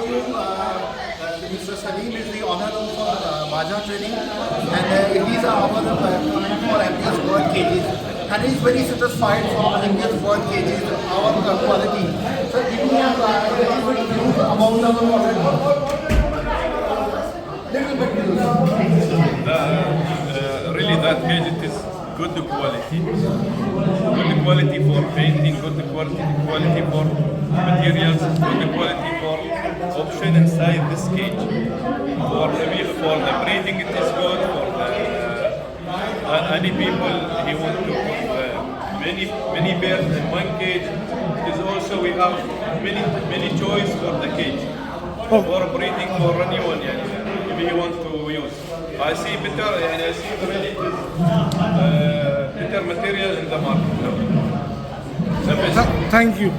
you. Mr. Salim is the owner of Bhajha Trading, and he's our client for MBS Bird Cages, and he's very satisfied from MBS Bird Cages, our quality. So give me a little bit news about our quality. Little bit news. Really, that cage it is good quality. Good quality for painting, good quality for materials, good quality for option inside this cage. For the breeding it is good, for any people he want to put many birds in one cage. It is also we have many choice for the cage. For breeding for anyone, if you want to use. I see better, and I see really better material in the market now. Thank you.